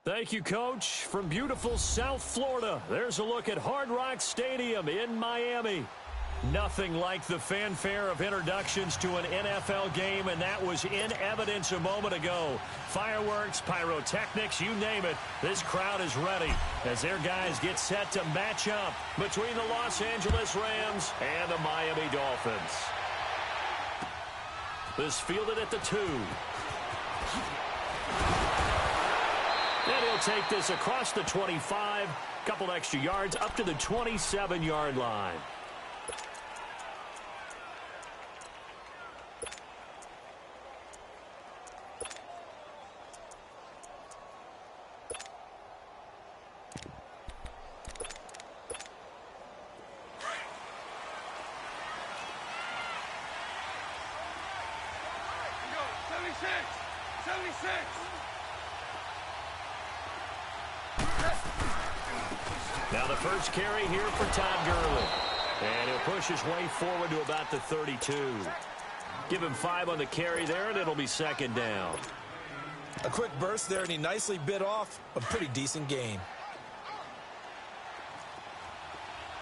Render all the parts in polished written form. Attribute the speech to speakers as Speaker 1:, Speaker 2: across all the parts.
Speaker 1: Thank you, Coach. From beautiful South Florida, there's a look at Hard Rock Stadium in Miami. Nothing like the fanfare of introductions to an NFL game, and that was in evidence a moment ago. Fireworks, pyrotechnics, you name it. This crowd is ready as their guys get set to match up between the Los Angeles Rams and the Miami Dolphins. This fielded at the 2. And he'll take this across the 25, couple extra yards up to the 27-yard line. Now the first carry here for Todd Gurley. And he'll push his way forward to about the 32. Give him 5 on the carry there, and it'll be second down.
Speaker 2: A quick burst there, and he nicely bit off a pretty decent gain.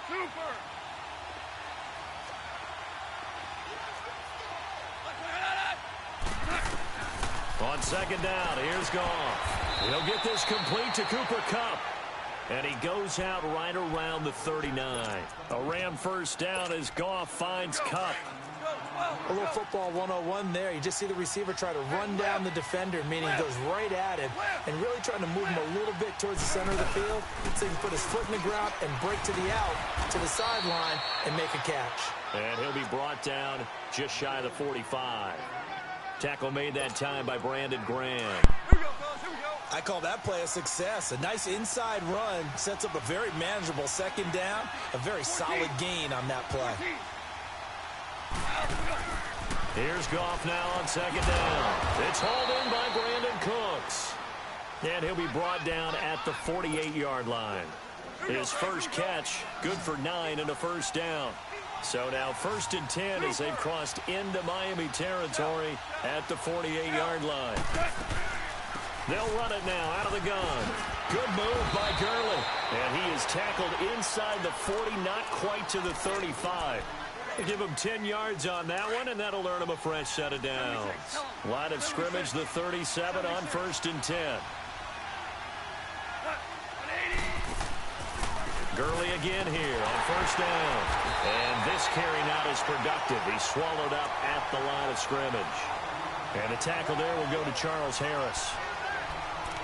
Speaker 3: Super!
Speaker 1: On second down, here's Goff. He'll get this complete to Cooper Kupp. And he goes out right around the 39. A Ram first down as Goff finds Kupp.
Speaker 2: A little football 101 there. You just see the receiver try to run down the defender, meaning he goes right at him and really trying to move him a little bit towards the center of the field so he can put his foot in the ground and break to the out, to the sideline, and make a catch.
Speaker 1: And he'll be brought down just shy of the 45. Tackle made that time by Brandon Graham.
Speaker 2: I call that play a success. A nice inside run sets up a very manageable second down. A very solid gain on that play.
Speaker 1: Here's Goff now on second down. It's hauled in by Brandon Cooks. And he'll be brought down at the 48-yard line. His first catch, good for 9 and a first down. So now 1st and 10 as they've crossed into Miami territory at the 48-yard line. They'll run it now out of the gun. Good move by Gurley. And he is tackled inside the 40, not quite to the 35. They'll give him 10 yards on that one, and that'll earn him a fresh set of downs. Line of scrimmage, the 37 on 1st and 10. Gurley again here on first down. And this carry not as productive. He's swallowed up at the line of scrimmage. And a tackle there will go to Charles Harris.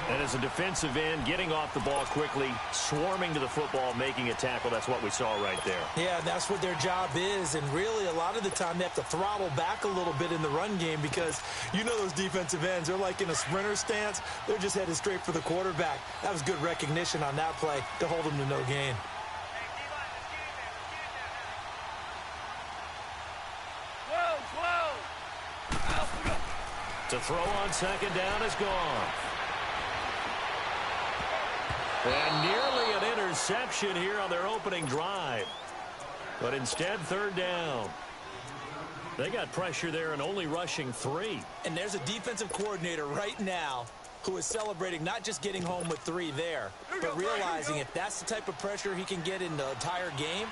Speaker 1: And as a defensive end, getting off the ball quickly, swarming to the football, making a tackle, that's what we saw right there.
Speaker 2: Yeah, that's what their job is. And really, a lot of the time, they have to throttle back a little bit in the run game because you know those defensive ends, they're like in a sprinter stance. They're just headed straight for the quarterback. That was good recognition on that play to hold them to no gain.
Speaker 1: To throw on second down is gone. And nearly an interception here on their opening drive. But instead, third down. They got pressure there and only rushing 3.
Speaker 2: And there's a defensive coordinator right now who is celebrating not just getting home with 3 there, but realizing if that's the type of pressure he can get in the entire game,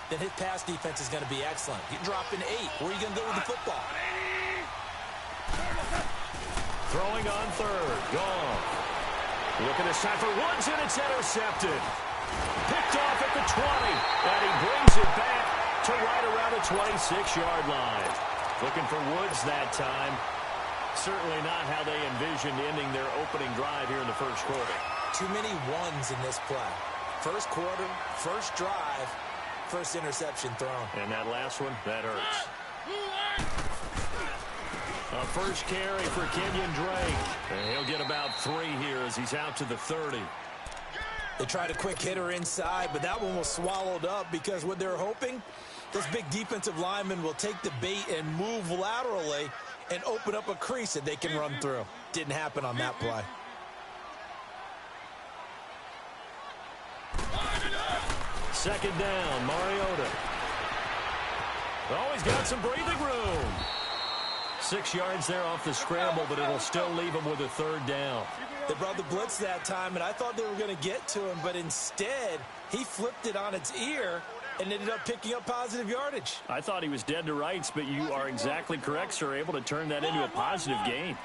Speaker 2: then his pass defense is going to be excellent. You drop an 8. Where are you going to go with the football?
Speaker 1: Throwing on third. Goff. Looking this time for Woods, and it's intercepted. Picked off at the 20, and he brings it back to right around the 26-yard line. Looking for Woods that time. Certainly not how they envisioned ending their opening drive here in the first quarter.
Speaker 2: Too many ones in this play. First quarter, first drive, first interception thrown.
Speaker 1: And that last one, that hurts. A first carry for Kenyon Drake. And he'll get about 3 here as he's out to the 30.
Speaker 2: They tried a quick hitter inside, but that one was swallowed up because what they're hoping, this big defensive lineman will take the bait and move laterally and open up a crease that they can run through. Didn't happen on that play.
Speaker 1: Second down, Mariota. Always got some breathing room. 6 yards there off the scramble, but it'll still leave him with a third down.
Speaker 2: They brought the blitz that time, and I thought they were going to get to him, but instead he flipped it on its ear and ended up picking up positive yardage.
Speaker 1: I thought he was dead to rights, but you are exactly correct, sir, able to turn that into a positive gain.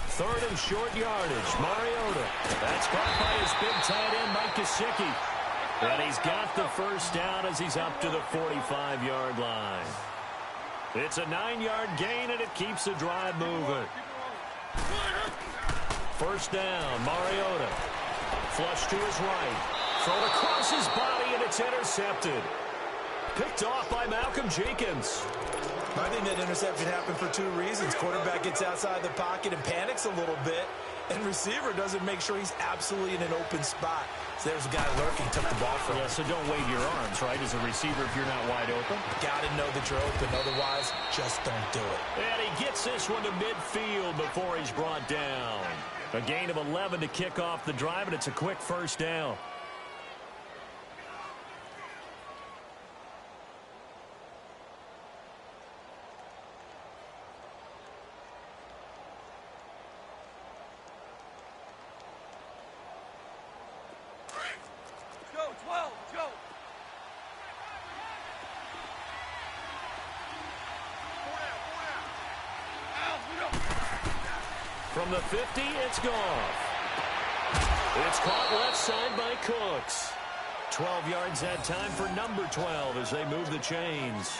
Speaker 1: Third and short yardage. Mariota. That's caught by his big tight end, Mike Gesicki. And he's got the first down as he's up to the 45-yard line. It's a 9-yard gain, and it keeps the drive moving. First down, Mariota. Flush to his right. Thrown across his body, and it's intercepted. Picked off by Malcolm Jenkins.
Speaker 2: I think that interception happened for two reasons. Quarterback gets outside the pocket and panics a little bit, and receiver doesn't make sure he's absolutely in an open spot. So there's a guy lurking, took the ball from him.
Speaker 1: Yeah, so don't wave your arms, right, as a receiver if you're not wide open.
Speaker 2: Got to know that you're open, otherwise just don't do it.
Speaker 1: And he gets this one to midfield before he's brought down. A gain of 11 to kick off the drive, and it's a quick first down. From the 50, it's gone. It's caught left side by Cooks. 12 yards that time for number 12 as they move the chains.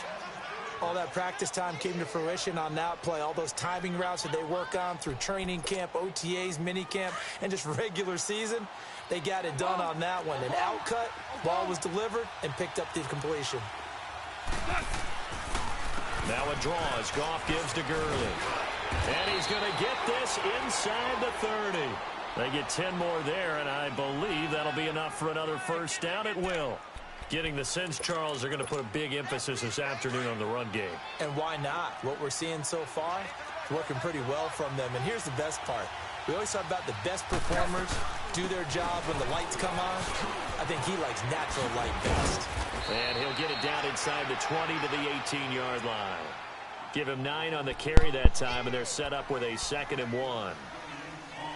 Speaker 2: All that practice time came to fruition on that play. All those timing routes that they work on through training camp, OTAs, minicamp, and just regular season, they got it done on that one. An outcut, ball was delivered, and picked up the completion.
Speaker 1: Now a draw as Goff gives to Gurley. And he's going to get this inside the 30. They get 10 more there, and I believe that'll be enough for another first down. It will. Getting the sense, Charles, they're going to put a big emphasis this afternoon on the run game.
Speaker 2: And why not? What we're seeing so far is working pretty well from them. And here's the best part. We always talk about the best performers do their job when the lights come on. I think he likes natural light best.
Speaker 1: And he'll get it down inside the 20 to the 18-yard line. Give him 9 on the carry that time, and they're set up with a 2nd and 1.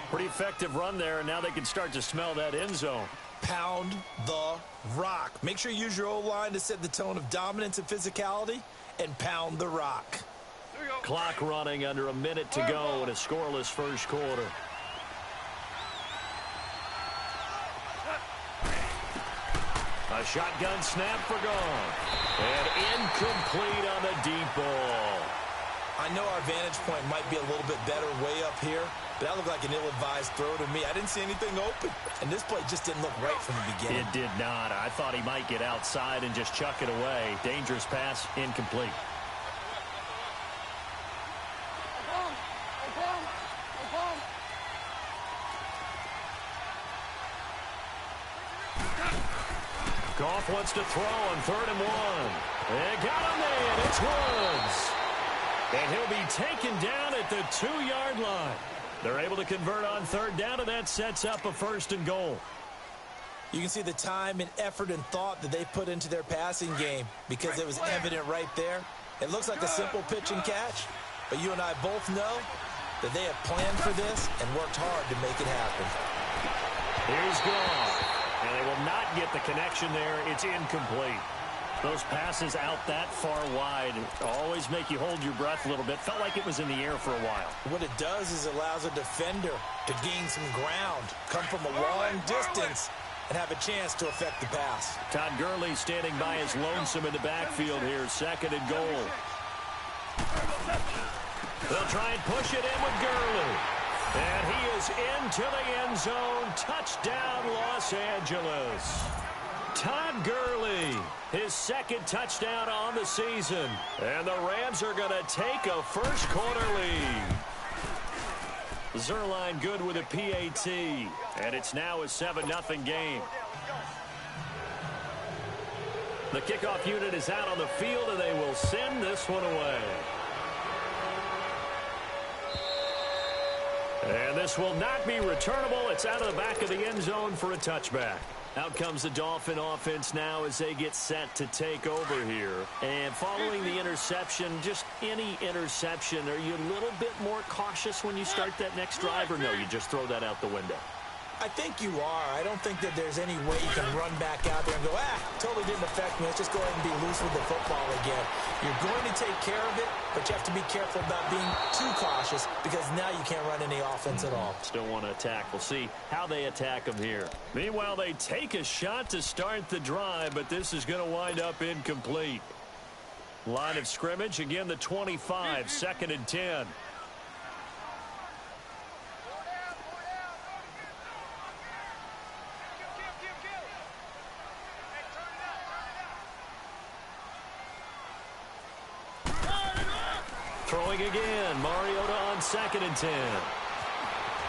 Speaker 1: Pretty effective run there, and now they can start to smell that end zone.
Speaker 2: Pound the rock. Make sure you use your O-line to set the tone of dominance and physicality, and pound the rock.
Speaker 1: Clock running under a minute to go in a scoreless first quarter. A shotgun snap for Goff. And incomplete on the deep ball.
Speaker 2: I know our vantage point might be a little bit better way up here, but that looked like an ill-advised throw to me. I didn't see anything open, and this play just didn't look right from the beginning.
Speaker 1: It did not. I thought he might get outside and just chuck it away. Dangerous pass, incomplete. Goff wants to throw on 3rd and 1. They got him there. It's Woods. And he'll be taken down at the 2-yard line. They're able to convert on 3rd down, and that sets up a 1st and goal.
Speaker 2: You can see the time and effort and thought that they put into their passing game because it was evident right there. It looks like a simple pitch and catch, but you and I both know that they have planned for this and worked hard to make it happen.
Speaker 1: Here's Goff. And they will not get the connection there. It's incomplete. Those passes out that far wide always make you hold your breath a little bit. Felt like it was in the air for a while.
Speaker 2: What it does is it allows a defender to gain some ground, come from a long distance, and have a chance to affect the pass.
Speaker 1: Todd Gurley standing by his lonesome in the backfield here. 2nd and goal. They'll try and push it in with Gurley. And he is into the end zone. Touchdown, Los Angeles. Todd Gurley, his 2nd touchdown on the season. And the Rams are going to take a first quarter lead. Zuerlein good with a PAT. And it's now a 7-0 game. The kickoff unit is out on the field, and they will send this one away. And this will not be returnable. It's out of the back of the end zone for a touchback. Out comes the Dolphin offense now as they get set to take over here. And following the interception, just any interception, are you a little bit more cautious when you start that next drive, or no, you just throw that out the window?
Speaker 2: I think you are. I don't think that there's any way you can run back out there and go, totally didn't affect me. Let's just go ahead and be loose with the football again. You're going to take care of it, but you have to be careful about being too cautious because now you can't run any offense at all.
Speaker 1: Still want to attack. We'll see how they attack them here. Meanwhile, they take a shot to start the drive, but this is going to wind up incomplete. Line of scrimmage, again, the 25, 2nd and 10. Throwing again, Mariota on 2nd and 10.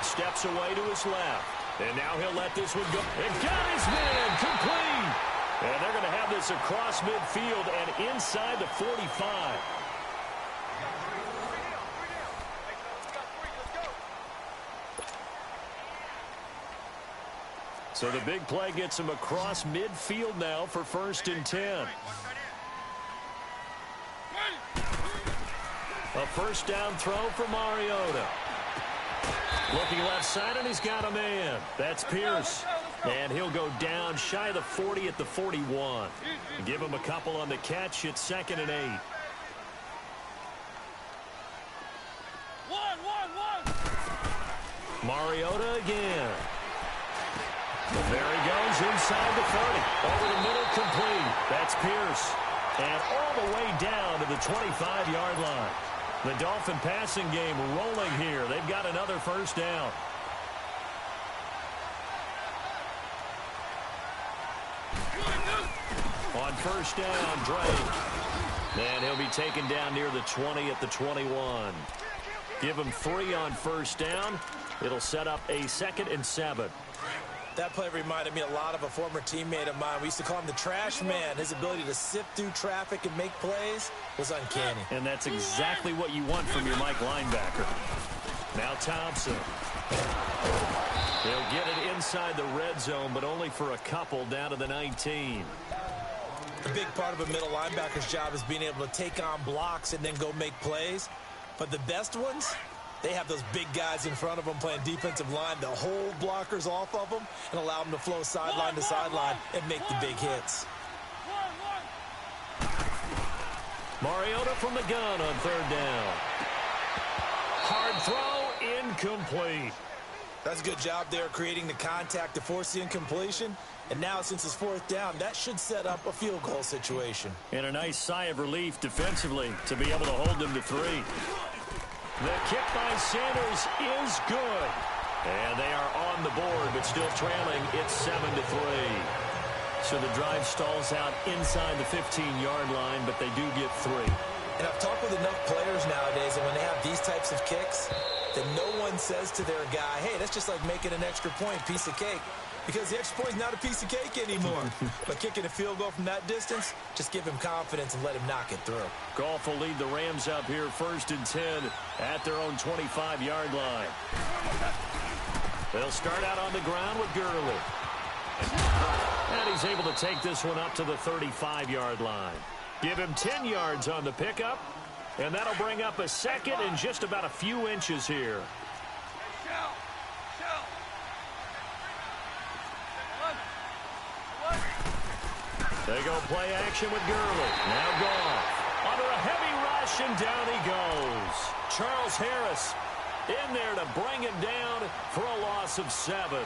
Speaker 1: Steps away to his left. And now he'll let this one go. And got his man, complete. And they're going to have this across midfield and inside the 45. So the big play gets him across midfield now for 1st and 10. A first down throw for Mariota. Looking left side, and he's got a man. That's Pierce. And he'll go down shy of the 40 at the 41. Give him a couple on the catch. It's 2nd and 8. Mariota again. And there he goes inside the 30. Over the middle, complete. That's Pierce. And all the way down to the 25-yard line. The Dolphin passing game rolling here. They've got another first down. On first down, Drake. And he'll be taken down near the 20 at the 21. Give him 3 on first down. It'll set up a 2nd and 7.
Speaker 2: That play reminded me a lot of a former teammate of mine. We used to call him the trash man. His ability to sift through traffic and make plays was uncanny.
Speaker 1: And that's exactly what you want from your Mike linebacker. Now Thompson. They'll get it inside the red zone, but only for a couple down to the 19.
Speaker 2: A big part of a middle linebacker's job is being able to take on blocks and then go make plays. But the best ones, they have those big guys in front of them playing defensive line to hold blockers off of them and allow them to flow sideline to sideline and make the big hits.
Speaker 1: Mariota from the gun on 3rd down. Hard throw, incomplete.
Speaker 2: That's a good job there creating the contact to force the incompletion. And now, since it's 4th down, that should set up a field goal situation.
Speaker 1: And a nice sigh of relief defensively to be able to hold them to 3. The kick by Sanders is good. And they are on the board, but still trailing. It's 7-3. So the drive stalls out inside the 15-yard line, but they do get 3.
Speaker 2: And I've talked with enough players nowadays, and when they have these types of kicks, that no one says to their guy, hey, that's just like making an extra point, piece of cake. Because the extra point is not a piece of cake anymore. But kicking a field goal from that distance, just give him confidence and let him knock it through.
Speaker 1: Goff will lead the Rams up here 1st and 10 at their own 25-yard line. They'll start out on the ground with Gurley. And he's able to take this one up to the 35-yard line. Give him 10 yards on the pickup. And that'll bring up a 2nd and just about a few inches here. They go play action with Gurley. Now Goff. Under a heavy rush, and down he goes. Charles Harris in there to bring him down for a loss of 7.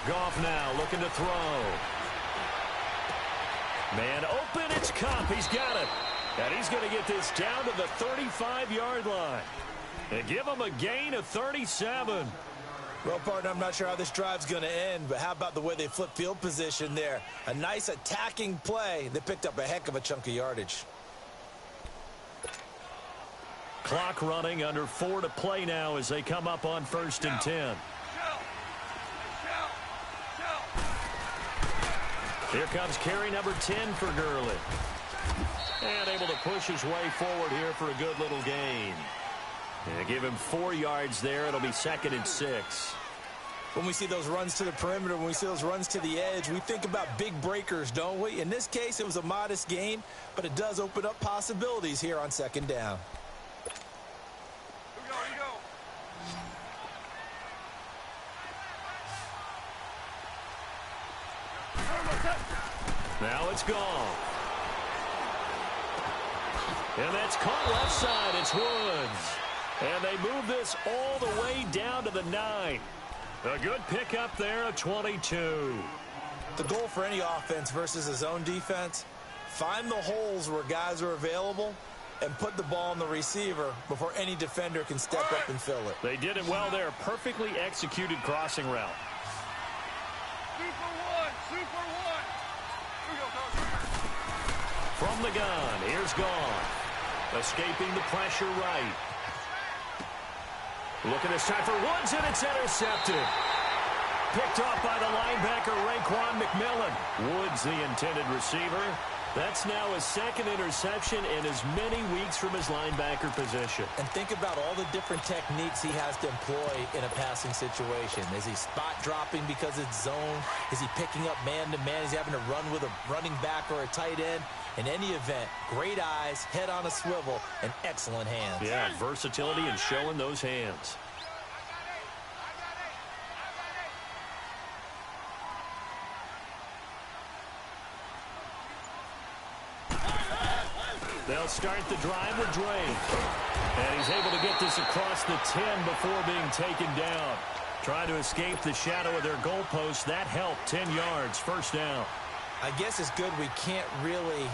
Speaker 1: Goff now looking to throw. Man open, it's Kupp. He's got it. And he's going to get this down to the 35-yard line. And give him a gain of 37.
Speaker 2: Well, partner, I'm not sure how this drive's going to end, but how about the way they flip field position there? A nice attacking play. They picked up a heck of a chunk of yardage.
Speaker 1: Clock running, under 4 to play now as they come up on 1st and 10. Here comes carry number 10 for Gurley. And able to push his way forward here for a good little gain. And give him 4 yards there. It'll be 2nd and 6.
Speaker 2: When we see those runs to the perimeter, when we see those runs to the edge, we think about big breakers, don't we? In this case, it was a modest gain, but it does open up possibilities here on 2nd down.
Speaker 3: Here we go.
Speaker 1: Now it's gone. And that's caught left side. It's Woods. And they move this all the way down to the 9. A good pickup there at 22.
Speaker 2: The goal for any offense versus a zone defense, find the holes where guys are available and put the ball on the receiver before any defender can step up and fill it.
Speaker 1: They did it well there. Perfectly executed crossing route.
Speaker 3: Super one. Here we go, coach.
Speaker 1: From the gun, here's Goff. Escaping the pressure right. Looking this time for Woods, and it's intercepted. Picked off by the linebacker, Raekwon McMillan. Woods, the intended receiver. That's now his 2nd interception in as many weeks from his linebacker position.
Speaker 2: And think about all the different techniques he has to employ in a passing situation. Is he spot dropping because it's zone? Is he picking up man-to-man? Is he having to run with a running back or a tight end? In any event, great eyes, head on a swivel, and excellent hands.
Speaker 1: Yeah, versatility and showing those hands. They'll start the drive with Drake. And he's able to get this across the 10 before being taken down. Trying to escape the shadow of their goalpost. That helped. 10 yards, 1st down.
Speaker 2: I guess it's good we can't really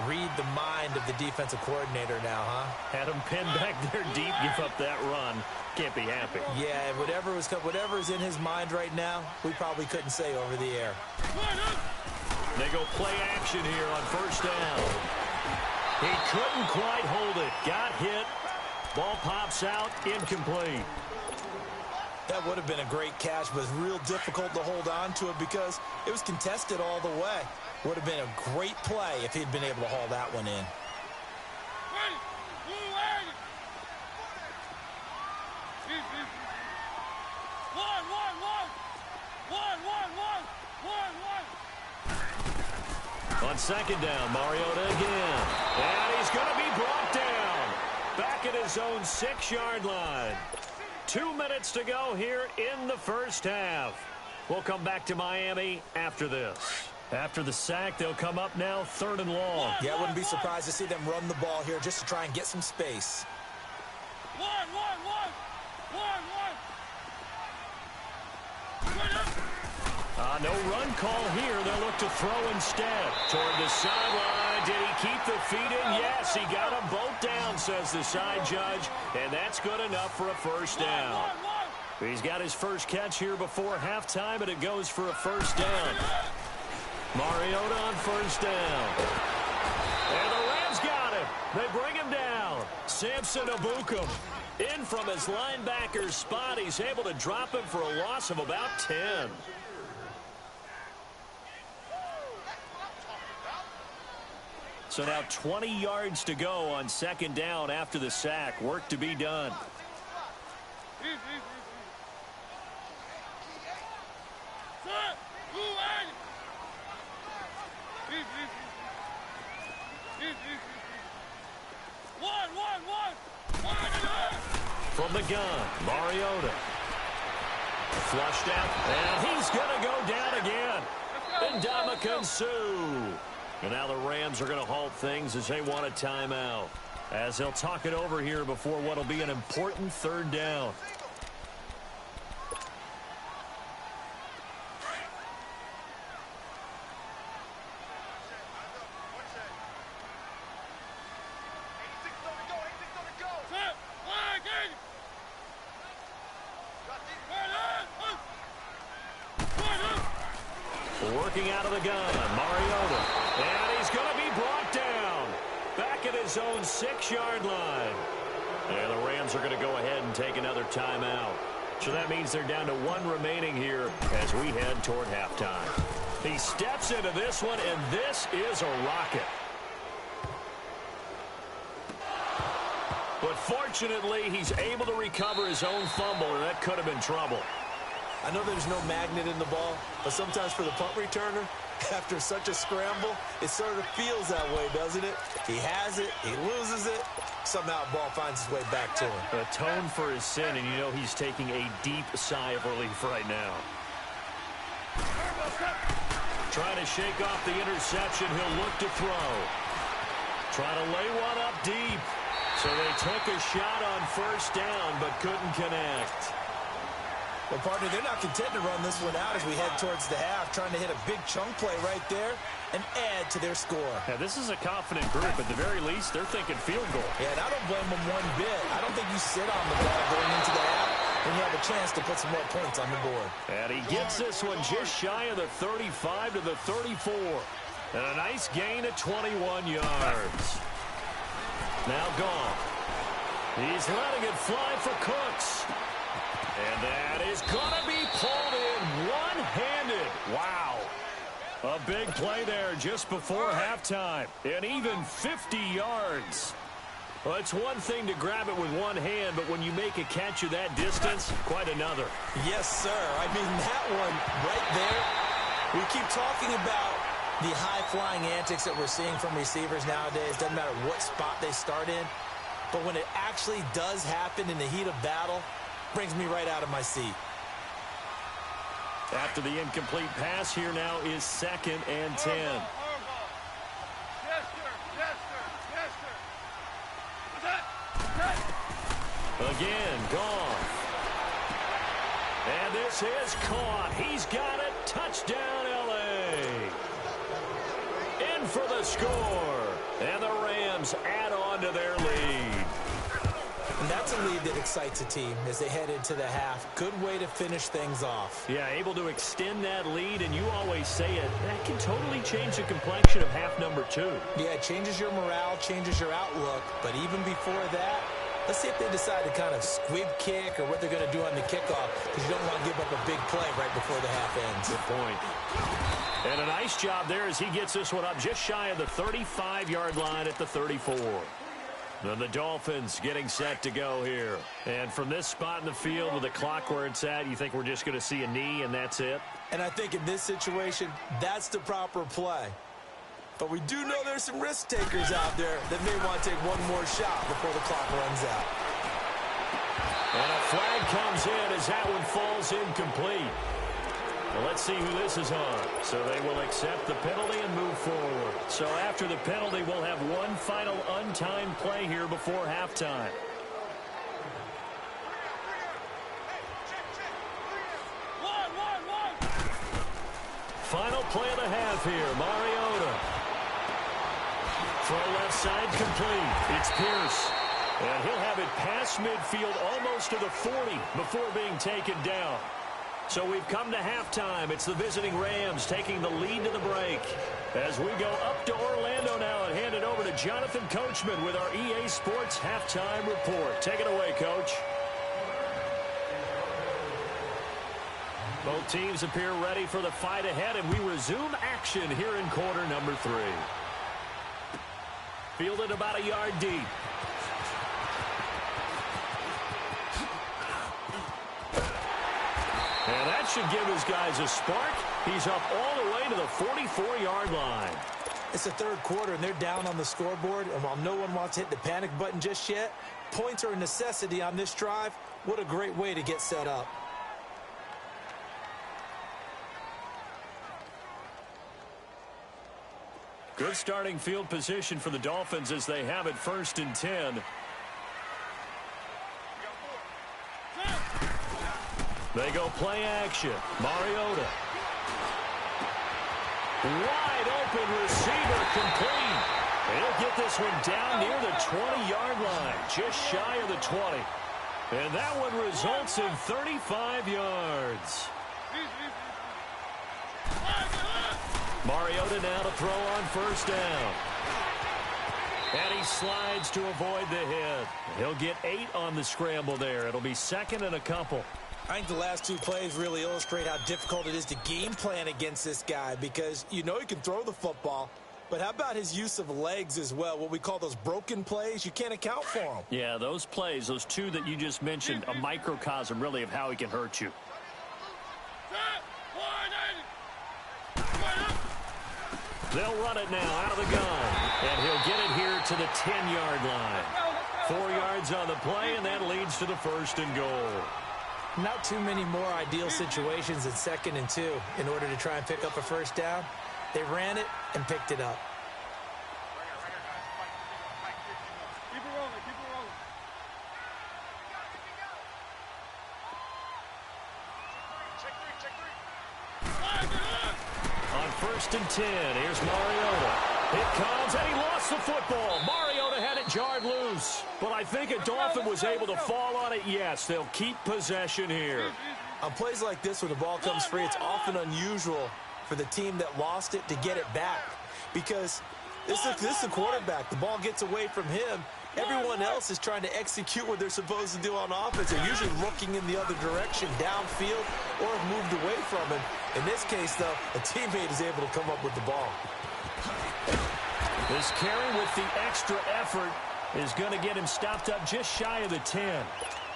Speaker 2: read the mind of the defensive coordinator now, huh?
Speaker 1: Had him pinned back there deep, give up that run. Can't be happy.
Speaker 2: Yeah, whatever's in his mind right now, we probably couldn't say over the air.
Speaker 1: They go play action here on 1st down. He couldn't quite hold it. Got hit. Ball pops out. Incomplete.
Speaker 2: That would have been a great catch, but it's real difficult to hold on to it because it was contested all the way. Would have been a great play if he'd been able to haul that one in.
Speaker 1: On 2nd down, Mariota again. And he's going to be brought down. Back at his own 6-yard line. 2 minutes to go here in the 1st half. We'll come back to Miami after this. After the sack, they'll come up now 3rd and long.
Speaker 2: Yeah, I wouldn't be surprised to see them run the ball here just to try and get some space.
Speaker 1: No run call here. They'll look to throw instead. Toward the sideline. Did he keep the feet in? Yes, he got them both down, says the side judge. And that's good enough for a 1st down. He's got his first catch here before halftime, and it goes for a 1st down. Mariota on 1st down. And the Rams got him. They bring him down. Samson Ebukam in from his linebacker spot. He's able to drop him for a loss of about 10. So now 20 yards to go on 2nd down after the sack. Work to be done. From the gun, Mariota. Flushed out, and he's going to go down again. Ndamukong Suh. And now the Rams are going to halt things as they want a timeout. As they'll talk it over here before what will be an important 3rd down. Working out of the gun, Mariota. And he's going to be brought down. Back at his own 6-yard line. And the Rams are going to go ahead and take another timeout. So that means they're down to 1 remaining here as we head toward halftime. He steps into this one, and this is a rocket. But fortunately, he's able to recover his own fumble, and that could have been trouble.
Speaker 2: I know there's no magnet in the ball, but sometimes for the punt returner, after such a scramble, it sort of feels that way, doesn't it? He has it, he loses it, somehow the ball finds its way back to him.
Speaker 1: Atone for his sin, and you know he's taking a deep sigh of relief right now. Trying to shake off the interception, he'll look to throw. Trying to lay one up deep. So they took a shot on first down, but couldn't connect.
Speaker 2: Well, partner, they're not content to run this one out as we head towards the half, trying to hit a big chunk play right there and add to their score.
Speaker 1: Yeah, this is a confident group. At the very least, they're thinking field goal.
Speaker 2: Yeah, and I don't blame them one bit. I don't think you sit on the ball going into the half when you have a chance to put some more points on the board.
Speaker 1: And he gets this one just shy of the 35 to the 34. And a nice gain of 21 yards. Now Goff. He's letting it fly for Cooks. And that is going to be pulled in one-handed. Wow. A big play there just before halftime. And even 50 yards. Well, it's one thing to grab it with one hand, but when you make a catch of that distance, quite another.
Speaker 2: Yes, sir. I mean, that one right there, we keep talking about the high-flying antics that we're seeing from receivers nowadays. Doesn't matter what spot they start in. But when it actually does happen in the heat of battle, brings me right out of my seat.
Speaker 1: After the incomplete pass, here now is 2nd and 10.
Speaker 3: Yes, sir. Yes, sir. Yes, sir.
Speaker 1: Again, Goff. And this is caught. He's got it. Touchdown, L.A. In for the score. And the Rams add on to their lead.
Speaker 2: And that's a lead that excites a team as they head into the half. Good way to finish things off.
Speaker 1: Yeah, able to extend that lead, and you always say it, that can totally change the complexion of half number 2.
Speaker 2: Yeah, it changes your morale, changes your outlook. But even before that, let's see if they decide to kind of squib kick or what they're going to do on the kickoff, because you don't want to give up a big play right before the half ends.
Speaker 1: Good point. And a nice job there as he gets this one up just shy of the 35-yard line at the 34. And the Dolphins getting set to go here. And from this spot in the field with the clock where it's at, you think we're just going to see a knee and that's it?
Speaker 2: And I think in this situation, that's the proper play. But we do know there's some risk takers out there that may want to take one more shot before the clock runs out.
Speaker 1: And a flag comes in as that one falls incomplete. Well, let's see who this is on. So they will accept the penalty and move forward. So after the penalty, we'll have one final untimed play here before halftime. Final play of the half here. Mariota. Throw left side complete. It's Pierce. And he'll have it past midfield almost to the 40 before being taken down. So we've come to halftime. It's the visiting Rams taking the lead to the break. As we go up to Orlando now and hand it over to Jonathan Coachman with our EA Sports Halftime Report. Take it away, Coach. Both teams appear ready for the fight ahead, and we resume action here in quarter number 3. Fielded about a yard deep. And that should give his guys a spark. He's up all the way to the 44-yard line.
Speaker 2: It's the third quarter, and they're down on the scoreboard. And while no one wants to hit the panic button just yet, points are a necessity on this drive. What a great way to get set up.
Speaker 1: Good starting field position for the Dolphins as they have it 1st and 10. They go play action. Mariota. Wide open receiver complete. He'll get this one down near the 20-yard line, just shy of the 20. And that one results in 35 yards. Mariota now to throw on first down. And he slides to avoid the hit. He'll get 8 on the scramble there. It'll be 2nd and a couple.
Speaker 2: I think the last two plays really illustrate how difficult it is to game plan against this guy because you know he can throw the football, but how about his use of legs as well, what we call those broken plays? You can't account for them.
Speaker 1: Yeah, those plays, those two that you just mentioned, a microcosm really of how he can hurt you. They'll run it now out of the gun, and he'll get it here to the 10-yard line. 4 yards on the play, and that leads to the 1st and goal.
Speaker 2: Not too many more ideal situations at 2nd and 2 in order to try and pick up a first down. They ran it and picked it up.
Speaker 3: Keep it rolling, keep it rolling. Check three.
Speaker 1: On 1st and 10, here's Mariota. It comes, and he lost the football. Mariota had it jarred loose. But I think a Dolphin was able to fall on it. Yes, they'll keep possession here.
Speaker 2: On plays like this where the ball comes free, it's often unusual for the team that lost it to get it back. Because this is the quarterback. The ball gets away from him. Everyone else is trying to execute what they're supposed to do on offense. They're usually looking in the other direction, downfield, or have moved away from him. In this case, though, a teammate is able to come up with the ball.
Speaker 1: This carry with the extra effort is going to get him stopped up just shy of the 10.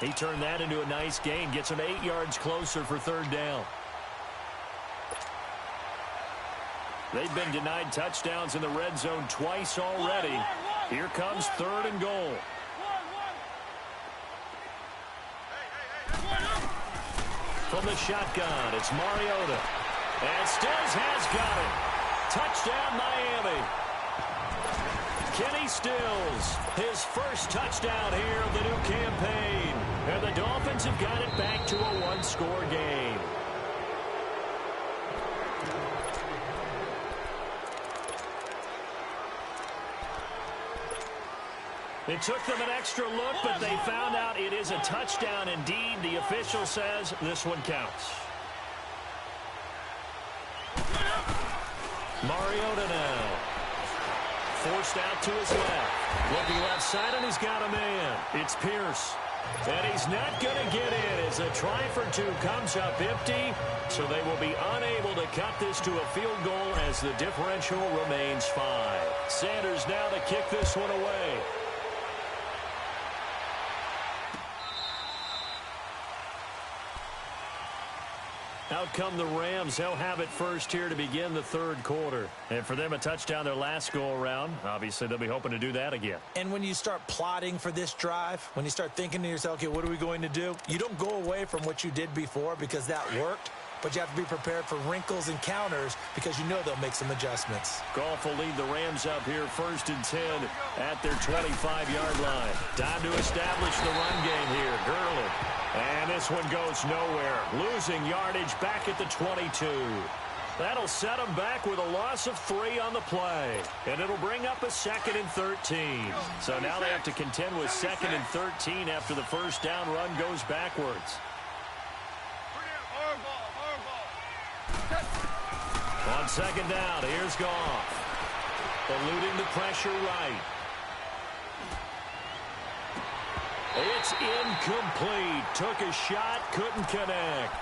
Speaker 1: He turned that into a nice gain, gets him 8 yards closer for 3rd down. They've been denied touchdowns in the red zone twice already. Here comes 3rd and goal. From the shotgun, it's Mariota. And Stills has got it. Touchdown, Miami. Kenny Stills, his first touchdown here of the new campaign. And the Dolphins have got it back to a one-score game. It took them an extra look, but they found out it is a touchdown indeed. The official says this one counts. Mariota now. Forced out to his left. Looking left side, and he's got a man. It's Pierce. And he's not going to get in as a try for 2 comes up empty. So they will be unable to cut this to a field goal as the differential remains 5. Sanders now to kick this one away. Out come the Rams. They'll have it first here to begin the 3rd quarter. And for them, a touchdown their last go-around. Obviously, they'll be hoping to do that again.
Speaker 2: And when you start plotting for this drive, when you start thinking to yourself, okay, what are we going to do? You don't go away from what you did before because that worked. But you have to be prepared for wrinkles and counters because you know they'll make some adjustments.
Speaker 1: Goff will lead the Rams up here 1st and 10 at their 25-yard line. Time to establish the run game here. Gurley. And this one goes nowhere. Losing yardage back at the 22. That'll set them back with a loss of 3 on the play. And it'll bring up a 2nd and 13. So now they have to contend with 2nd and 13 after the first down run goes backwards. On 2nd down, here's Goff. Eluding the pressure right. It's incomplete. Took a shot, couldn't connect.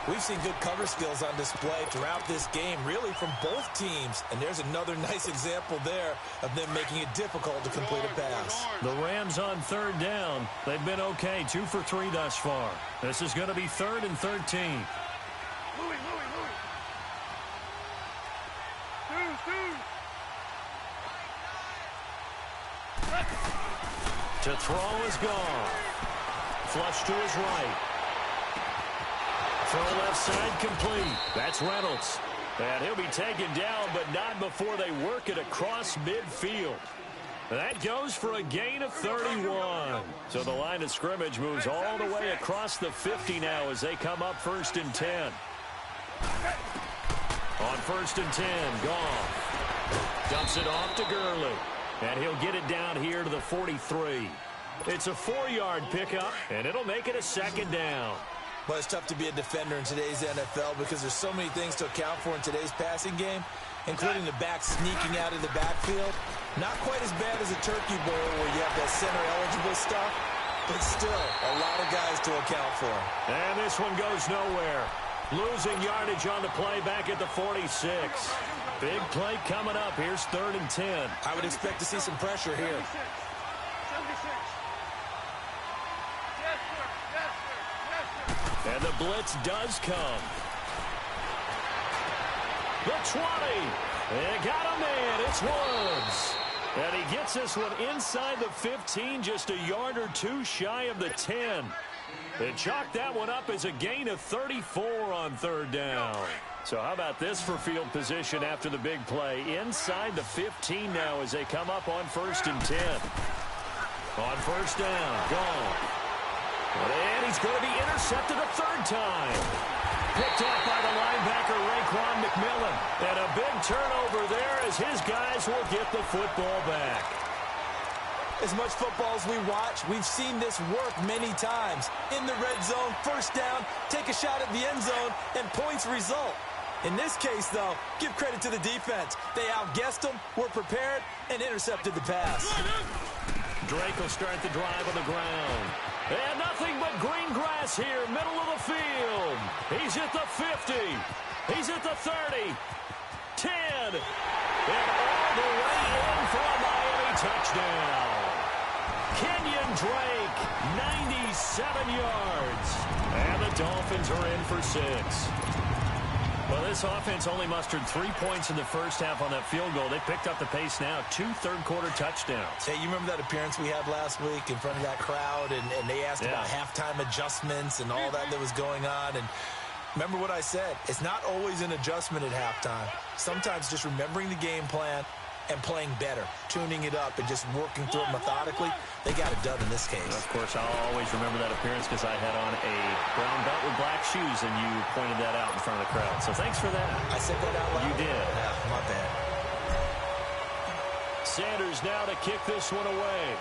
Speaker 2: We've seen good cover skills on display throughout this game, really from both teams. And there's another nice example there of them making it difficult to complete a pass.
Speaker 1: The Rams on 3rd down. They've been okay, 2 for 3 thus far. This is going to be 3rd and 13. To throw is gone. Flush to his right. Throw left side complete. That's Reynolds. And he'll be taken down, but not before they work it across midfield. That goes for a gain of 31. So the line of scrimmage moves all the way across the 50 now as they come up 1st and 10. On 1st and 10, Goff dumps it off to Gurley. And he'll get it down here to the 43. It's a 4-yard pickup, and it'll make it a 2nd down.
Speaker 2: Well, it's tough to be a defender in today's NFL because there's so many things to account for in today's passing game, including the back sneaking out of the backfield. Not quite as bad as a turkey bowl where you have that center-eligible stuff, but still a lot of guys to account for.
Speaker 1: And this one goes nowhere. Losing yardage on the play back at the 46. Big play coming up. Here's 3rd and 10.
Speaker 2: I would expect to see some pressure here.
Speaker 3: 76. 76. Yes, sir. Yes, sir. Yes, sir.
Speaker 1: And the blitz does come. The 20. They got a man. It's Woods. And he gets this one inside the 15, just a yard or two shy of the 10. They chalked that one up as a gain of 34 on 3rd down. So how about this for field position after the big play? Inside the 15 now as they come up on 1st and 10. On 1st down, gone. And he's going to be intercepted a 3rd time. Picked off by the linebacker, Raekwon McMillan. And a big turnover there as his guys will get the football back.
Speaker 2: As much football as we watch, we've seen this work many times. In the red zone, 1st down, take a shot at the end zone, and points result. In this case, though, give credit to the defense. They outguessed them, were prepared, and intercepted the pass.
Speaker 1: Drake will start the drive on the ground. And nothing but green grass here, middle of the field. He's at the 50. He's at the 30. 10. And all the way in for a Miami touchdown. Kenyon Drake, 97 yards. And the Dolphins are in for 6. Well, this offense only mustered 3 points in the first half on that field goal. They picked up the pace now. 2 third-quarter touchdowns.
Speaker 2: Hey, you remember that appearance we had last week in front of that crowd, and they asked about halftime adjustments and all that was going on, and remember what I said. It's not always an adjustment at halftime. Sometimes just remembering the game plan and playing better, tuning it up and just working through it methodically. They got it done in this case.
Speaker 1: Of course, I'll always remember that appearance because I had on a brown belt with black shoes, and you pointed that out in front of the crowd. So thanks for that.
Speaker 2: I said that out loud?
Speaker 1: You did.
Speaker 2: Yeah, my bad.
Speaker 1: Sanders now to kick this one away.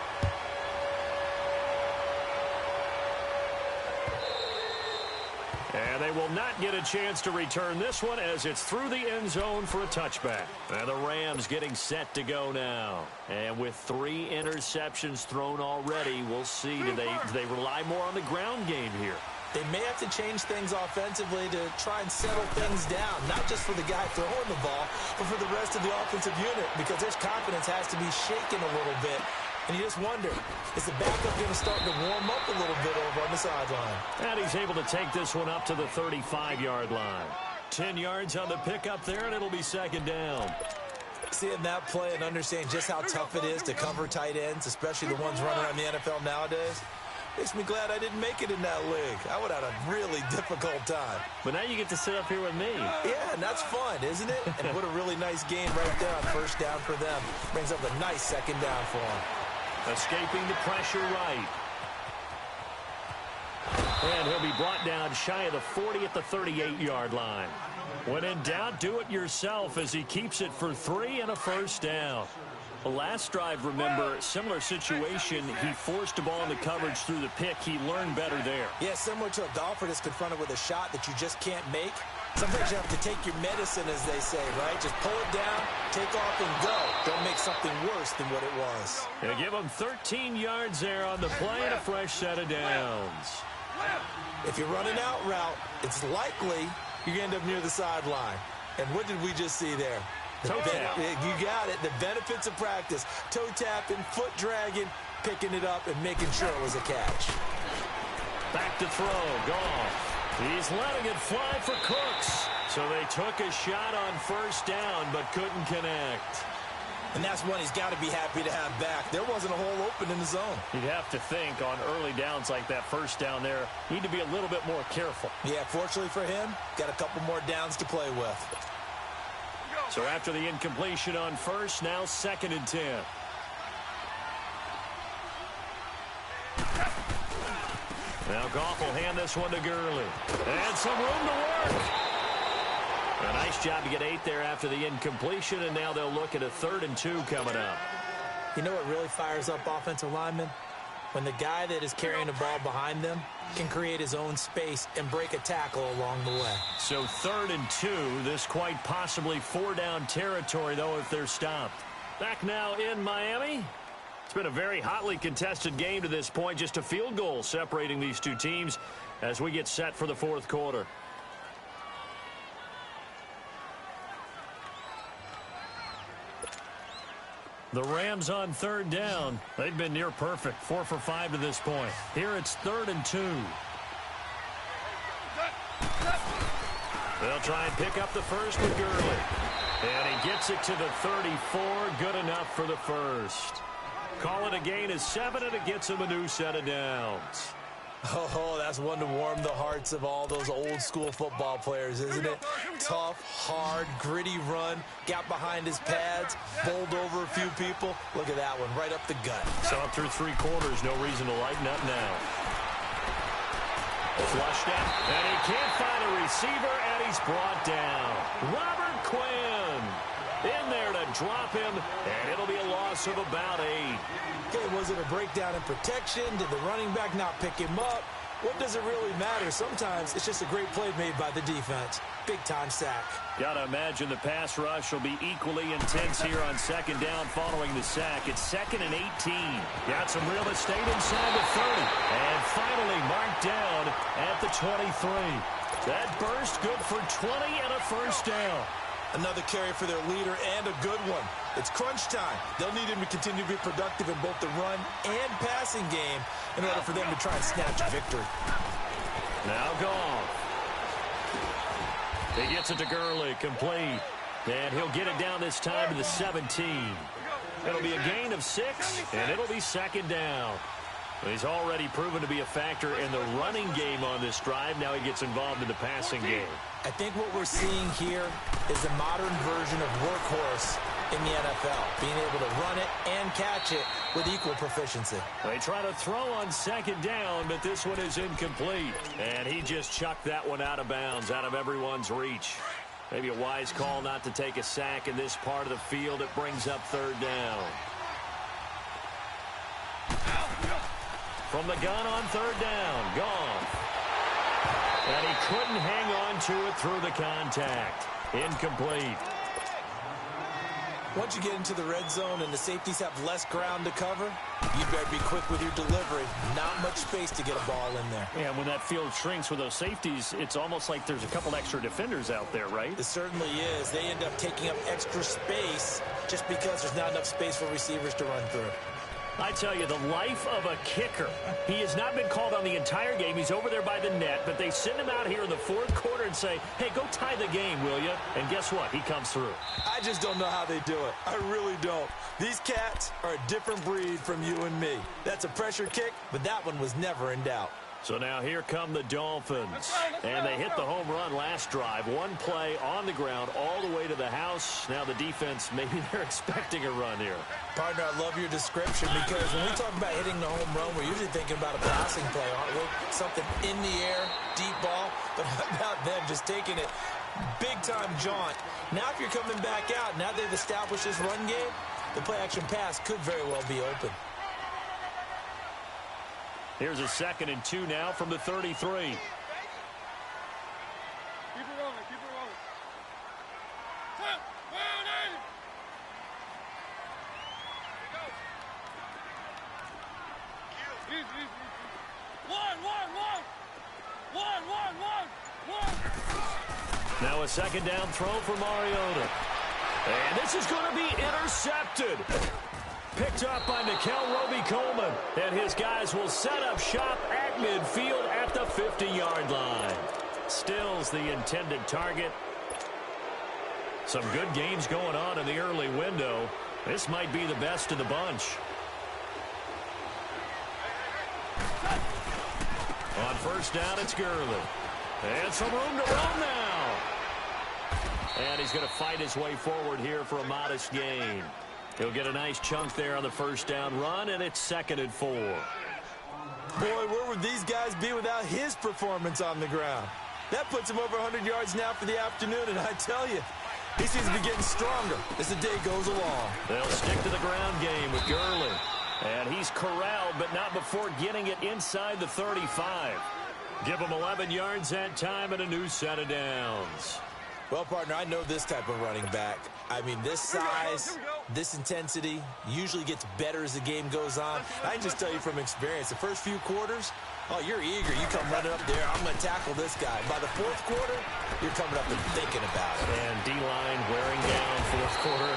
Speaker 1: And they will not get a chance to return this one as it's through the end zone for a touchback. And the Rams getting set to go now. And with 3 interceptions thrown already, we'll see. Do they rely more on the ground game here?
Speaker 2: They may have to change things offensively to try and settle things down, not just for the guy throwing the ball, but for the rest of the offensive unit, because their confidence has to be shaken a little bit. And you just wonder, is the backup going to start to warm up a little bit over on the sideline?
Speaker 1: And he's able to take this one up to the 35-yard line. 10 yards on the pickup there, and it'll be 2nd down.
Speaker 2: Seeing that play and understanding just how tough it is to cover tight ends, especially the ones running around the NFL nowadays, makes me glad I didn't make it in that league. I would have had a really difficult time.
Speaker 1: But now you get to sit up here with me.
Speaker 2: Yeah, and that's fun, isn't it? And what a really nice game right there on 1st down for them. Brings up a nice 2nd down for them.
Speaker 1: Escaping the pressure right. And he'll be brought down shy of the 40 at the 38-yard line. When in doubt, do it yourself as he keeps it for 3 and a 1st down. The last drive, remember, similar situation. He forced the ball into coverage through the pick. He learned better there.
Speaker 2: Yeah, similar to a golfer that's confronted with a shot that you just can't make. Sometimes you have to take your medicine, as they say, right? Just pull it down, take off, and go. Don't make something worse than what it was.
Speaker 1: They give him 13 yards there on the play and a fresh set of downs.
Speaker 2: If you're running out route, it's likely you're going to end up near the sideline. And what did we just see there?
Speaker 1: Toe tap.
Speaker 2: You got it. The benefits of practice. Toe tapping, foot dragging, picking it up, and making sure it was a catch.
Speaker 1: Back to throw. Goff. He's letting it fly for Cooks. So they took a shot on 1st down, but couldn't connect.
Speaker 2: And that's one he's got to be happy to have back. There wasn't a hole open in the zone.
Speaker 1: You'd have to think on early downs like that 1st down there, need to be a little bit more careful.
Speaker 2: Yeah, fortunately for him, got a couple more downs to play with.
Speaker 1: So after the incompletion on 1st, now 2nd and 10. Now Goff will hand this one to Gurley. And some room to work. A nice job to get 8 there after the incompletion, and now they'll look at a 3rd and 2 coming up.
Speaker 2: You know what really fires up offensive linemen? When the guy that is carrying the ball behind them can create his own space and break a tackle along the way.
Speaker 1: So 3rd and 2, this quite possibly 4-down territory, though, if they're stopped. Back now in Miami. It's been a very hotly contested game to this point. Just a field goal separating these two teams as we get set for the fourth quarter. The Rams on third down. They've been near perfect. 4 for 5 to this point. Here it's 3rd and 2. They'll try and pick up the first with Gurley. And he gets it to the 34. Good enough for the first. Call it a gain of 7, and it gets him a new set of downs.
Speaker 2: Oh, that's one to warm the hearts of all those old-school football players, isn't it? Tough, hard, gritty run, got behind his pads, bowled over a few people. Look at that one, right up the gut.
Speaker 1: Saw it through 3 quarters, no reason to lighten up now. Flushed out, and he can't find a receiver, and he's brought down. Robert Quinn in there to drop him, and it'll be a loss of about 8.
Speaker 2: Okay, was it a breakdown in protection? Did the running back not pick him up? What does it really matter? Sometimes it's just a great play made by the defense. Big-time sack.
Speaker 1: Gotta imagine the pass rush will be equally intense here on second down following the sack. It's 2nd and 18. Got some real estate inside the 30. And finally marked down at the 23. That burst good for 20 and a first down.
Speaker 2: Another carry for their leader and a good one. It's crunch time. They'll need him to continue to be productive in both the run and passing game in order for them to try and snatch a victory.
Speaker 1: Now Goff. He gets it to Gurley, complete. And he'll get it down this time to the 17. It'll be a gain of 6, and it'll be 2nd down. He's already proven to be a factor in the running game on this drive. Now he gets involved in the passing game.
Speaker 2: I think what we're seeing here is a modern version of workhorse in the NFL, being able to run it and catch it with equal proficiency.
Speaker 1: They try to throw on 2nd down, but this one is incomplete. And he just chucked that one out of bounds, out of everyone's reach. Maybe a wise call not to take a sack in this part of the field. It brings up 3rd down. From the gun on 3rd down, Goff. And he couldn't hang on to it through the contact. Incomplete.
Speaker 2: Once you get into the red zone and the safeties have less ground to cover, you better be quick with your delivery. Not much space to get a ball in there.
Speaker 1: Yeah, when that field shrinks with those safeties, it's almost like there's a couple extra defenders out there, right?
Speaker 2: It certainly is. They end up taking up extra space just because there's not enough space for receivers to run through.
Speaker 1: I tell you, the life of a kicker. He has not been called on the entire game. He's over there by the net, but they send him out here in the 4th quarter and say, hey, go tie the game, will you? And guess what? He comes through.
Speaker 2: I just don't know how they do it. I really don't. These cats are a different breed from you and me. That's a pressure kick, but that one was never in doubt.
Speaker 1: So now here come the Dolphins. And they hit the home run last drive. One play on the ground all the way to the house. Now the defense, maybe they're expecting a run here.
Speaker 2: Partner, I love your description because when we talk about hitting the home run, we're usually thinking about a passing play, aren't we? Something in the air, deep ball. But how about them just taking it big-time jaunt? Now if you're coming back out, now they've established this run game, the play-action pass could very well be open.
Speaker 1: Here's a 2nd and 2 now from the 33.
Speaker 3: Keep it rolling, keep it rolling. One.
Speaker 1: Now a 2nd down throw for Mariota. And this is going to be intercepted. Picked up by Nickel Roby-Coleman. And his guys will set up shop at midfield at the 50-yard line. Stills the intended target. Some good games going on in the early window. This might be the best of the bunch. On 1st down, it's Gurley. And some room to run now. And he's going to fight his way forward here for a modest gain. He'll get a nice chunk there on the 1st down run, and it's 2nd and 4.
Speaker 2: Boy, where would these guys be without his performance on the ground? That puts him over 100 yards now for the afternoon, and I tell you, he seems to be getting stronger as the day goes along.
Speaker 1: They'll stick to the ground game with Gurley. And he's corralled, but not before getting it inside the 35. Give him 11 yards that time and a new set of downs.
Speaker 2: Well, partner, I know this type of running back. I mean, this size, this intensity usually gets better as the game goes on. I can just tell you from experience, the first few quarters, oh, you're eager. You come running up there, I'm going to tackle this guy. By the fourth quarter, you're coming up and thinking about it.
Speaker 1: And D-line wearing down fourth quarter.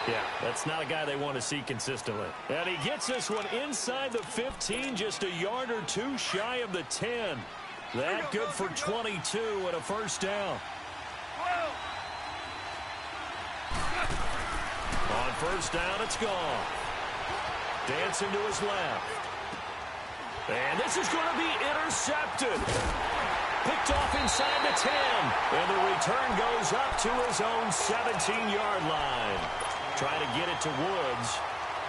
Speaker 1: Yeah, that's not a guy they want to see consistently. And he gets this one inside the 15, just a yard or two shy of the 10. That good for 22 and a first down. On first down, it's gone. Dancing to his left. And this is going to be intercepted. Picked off inside the 10. And the return goes up to his own 17-yard line. Trying to get it to Woods.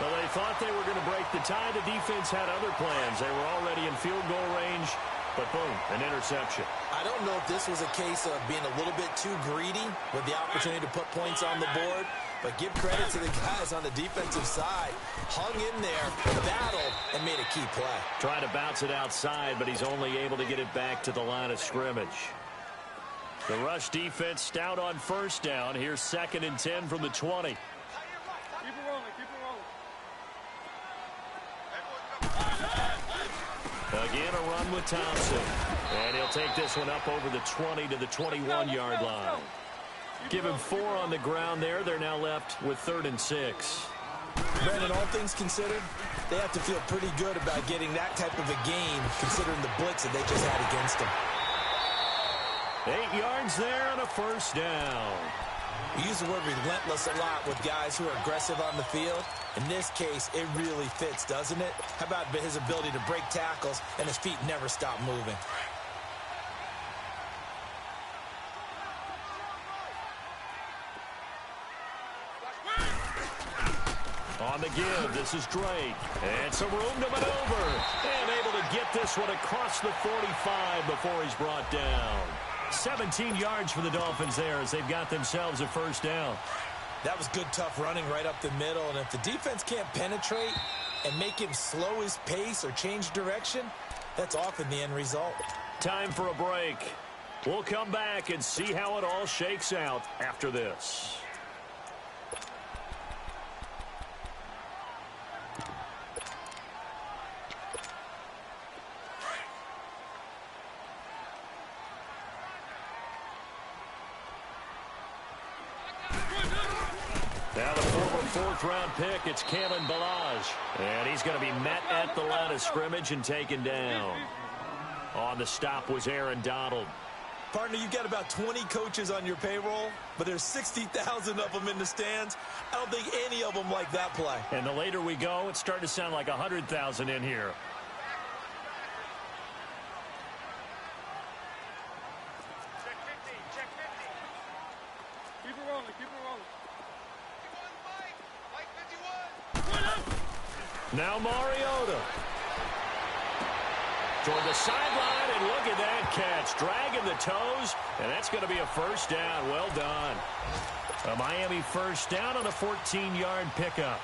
Speaker 1: But they thought they were going to break the tie. The defense had other plans. They were already in field goal range. But boom, an interception.
Speaker 2: I don't know if this was a case of being a little bit too greedy with the opportunity to put points on the board. But give credit to the guys on the defensive side. Hung in there, battled, and made a key play.
Speaker 1: Trying to bounce it outside, but he's only able to get it back to the line of scrimmage. The rush defense stout on first down. Here's 2nd and 10 from the 20.
Speaker 3: Keep it rolling, keep it rolling.
Speaker 1: Again, a run with Thompson. And he'll take this one up over the 20 to the 21-yard line. Give him 4 on the ground there. They're now left with 3rd and 6.
Speaker 2: Brandon, all things considered, they have to feel pretty good about getting that type of a gain, considering the blitz that they just had against them.
Speaker 1: 8 yards there and a first down.
Speaker 2: We use the word relentless a lot with guys who are aggressive on the field. In this case, it really fits, doesn't it? How about his ability to break tackles and his feet never stop moving?
Speaker 1: On the give, this is Drake. And some room to maneuver. And able to get this one across the 45 before he's brought down. 17 yards for the Dolphins there as they've got themselves a first down.
Speaker 2: That was good, tough running right up the middle. And if the defense can't penetrate and make him slow his pace or change direction, that's often the end result.
Speaker 1: Time for a break. We'll come back and see how it all shakes out after this. Now the former fourth-round pick, it's Kalen Ballage. And he's going to be met at the line of scrimmage and taken down. On the stop was Aaron Donald.
Speaker 2: Partner, you've got about 20 coaches on your payroll, but there's 60,000 of them in the stands. I don't think any of them like that play.
Speaker 1: And the later we go, it's starting to sound like 100,000 in here.
Speaker 3: Check 50, check 50. Keep it rolling, keep it rolling.
Speaker 1: Now Mariota. Toward the sideline, and look at that catch. Dragging the toes, and that's going to be a first down. Well done. A Miami first down on a 14-yard pickup.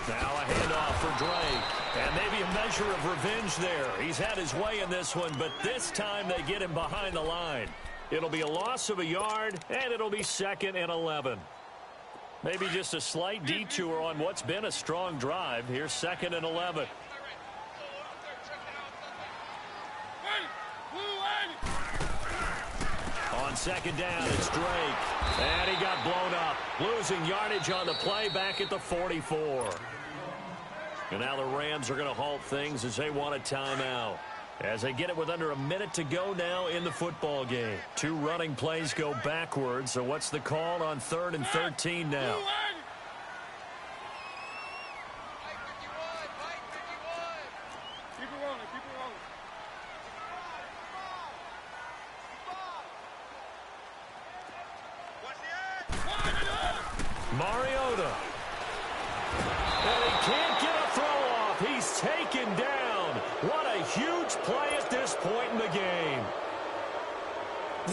Speaker 1: Now a handoff for Drake. And maybe a measure of revenge there. He's had his way in this one, but this time they get him behind the line. It'll be a loss of a yard, and it'll be 2nd and 11. Maybe just a slight detour on what's been a strong drive. Here's 2nd and 11. On 2nd down, it's Drake. And he got blown up. Losing yardage on the play back at the 44. And now the Rams are going to halt things as they want a timeout. As they get it with under a minute to go now in the football game. 2 running plays go backwards. So what's the call on 3rd and 13 now?
Speaker 3: Keep it rolling, keep it rolling.
Speaker 1: Mariota. And he can't get a throw off. He's taken down. What a huge play at this point in the game.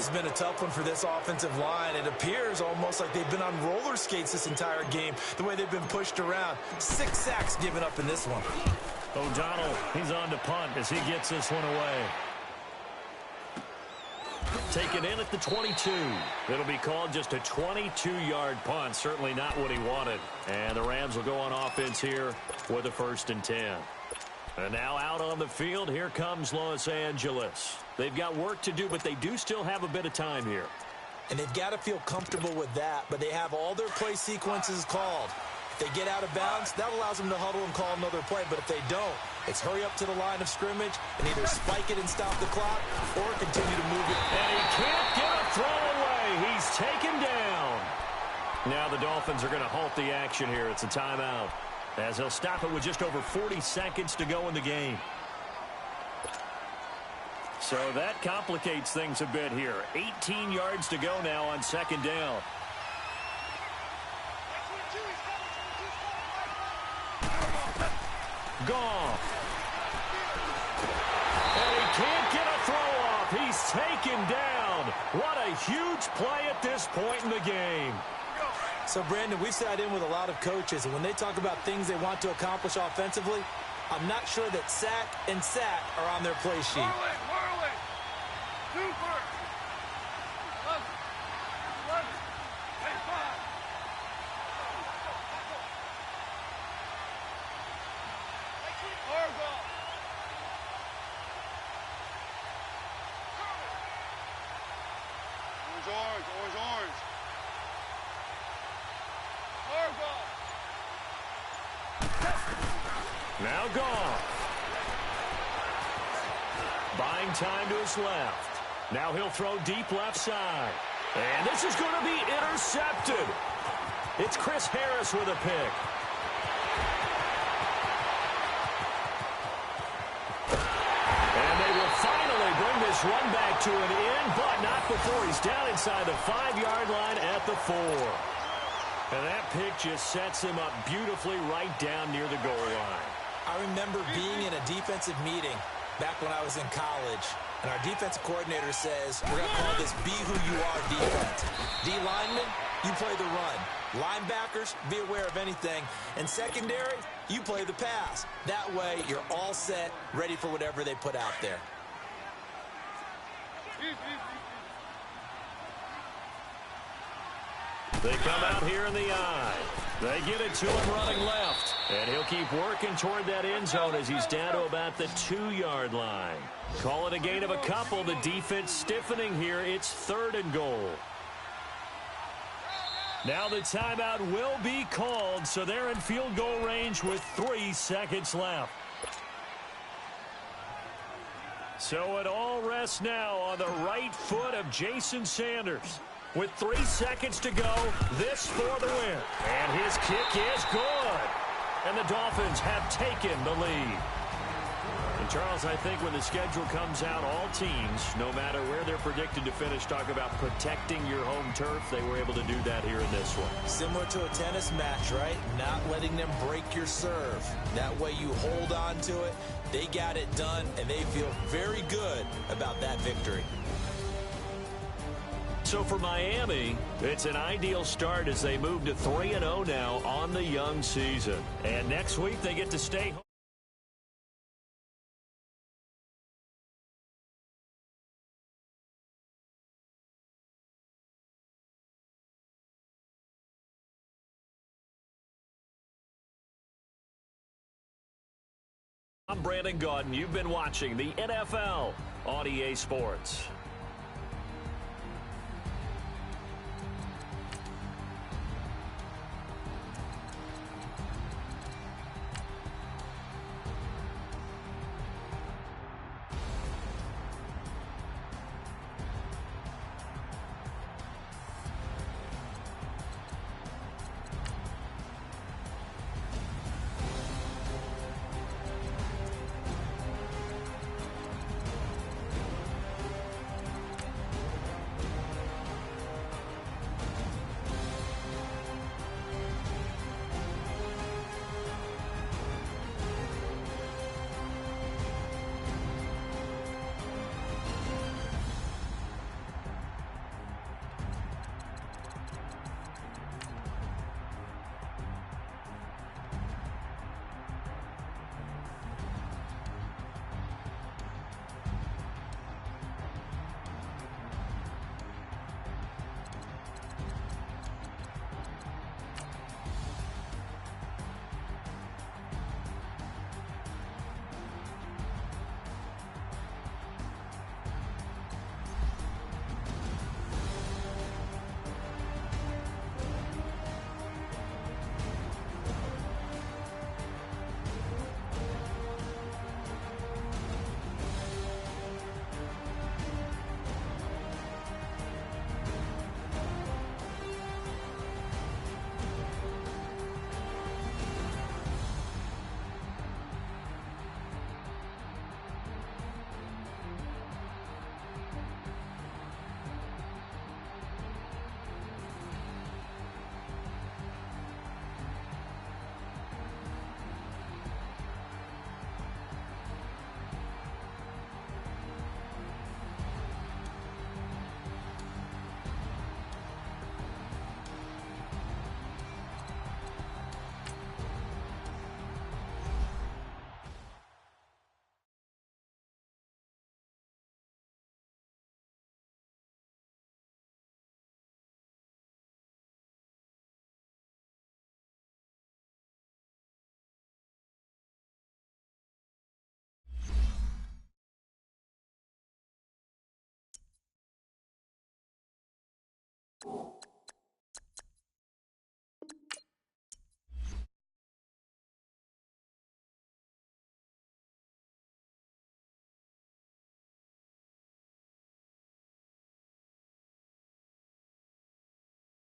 Speaker 2: This has been a tough one for this offensive line. It appears almost like they've been on roller skates this entire game, the way they've been pushed around. 6 sacks given up in this one.
Speaker 1: O'Donnell, he's on to punt as he gets this one away. Taken in at the 22. It'll be called just a 22-yard punt. Certainly not what he wanted. And the Rams will go on offense here with a 1st and 10. And now out on the field, here comes Los Angeles. They've got work to do, but they do still have a bit of time here.
Speaker 2: And they've got to feel comfortable with that, but they have all their play sequences called. If they get out of bounds, that allows them to huddle and call another play, but if they don't, it's hurry up to the line of scrimmage and either spike it and stop the clock or continue to move it.
Speaker 1: And he can't get a throw away. He's taken down. Now the Dolphins are going to halt the action here. It's a timeout, as he'll stop it with just over 40 seconds to go in the game. So that complicates things a bit here. 18 yards to go now on 2nd down. Goff. And he can't get a throw off. He's taken down. What a huge play at this point in the game.
Speaker 2: So, Brandon, we've sat in with a lot of coaches, and when they talk about things they want to accomplish offensively, I'm not sure that sack and sack are on their play sheet.
Speaker 3: Whirling. Super. 11. Hey, 5. Oregon. Orange. Oregon.
Speaker 1: Now Goff. Buying time to his left. Now he'll throw deep left side. And this is going to be intercepted. It's Chris Harris with a pick. And they will finally bring this run back to an end, but not before he's down inside the 5-yard line at the 4. And that pick just sets him up beautifully right down near the goal line.
Speaker 2: I remember being in a defensive meeting back when I was in college, and our defensive coordinator says, we're going to call this be who you are defense. D linemen, you play the run. Linebackers, be aware of anything. And secondary, you play the pass. That way, you're all set, ready for whatever they put out there.
Speaker 1: They come out here in the eye. They get it to him running left. And he'll keep working toward that end zone as he's down to about the 2-yard line. Call it a gain of a couple. The defense stiffening here. It's 3rd and goal. Now the timeout will be called, so they're in field goal range with 3 seconds left. So it all rests now on the right foot of Jason Sanders. With 3 seconds to go, this for the win. And his kick is good. And the Dolphins have taken the lead. And Charles, I think when the schedule comes out, all teams, no matter where they're predicted to finish, talk about protecting your home turf. They were able to do that here in this one.
Speaker 2: Similar to a tennis match, right? Not letting them break your serve. That way you hold on to it. They got it done, and they feel very good about that victory.
Speaker 1: So for Miami, it's an ideal start as they move to 3-0 now on the young season. And next week they get to stay home. I'm Brandon Gaudin. You've been watching the NFL on EA Sports.
Speaker 4: it.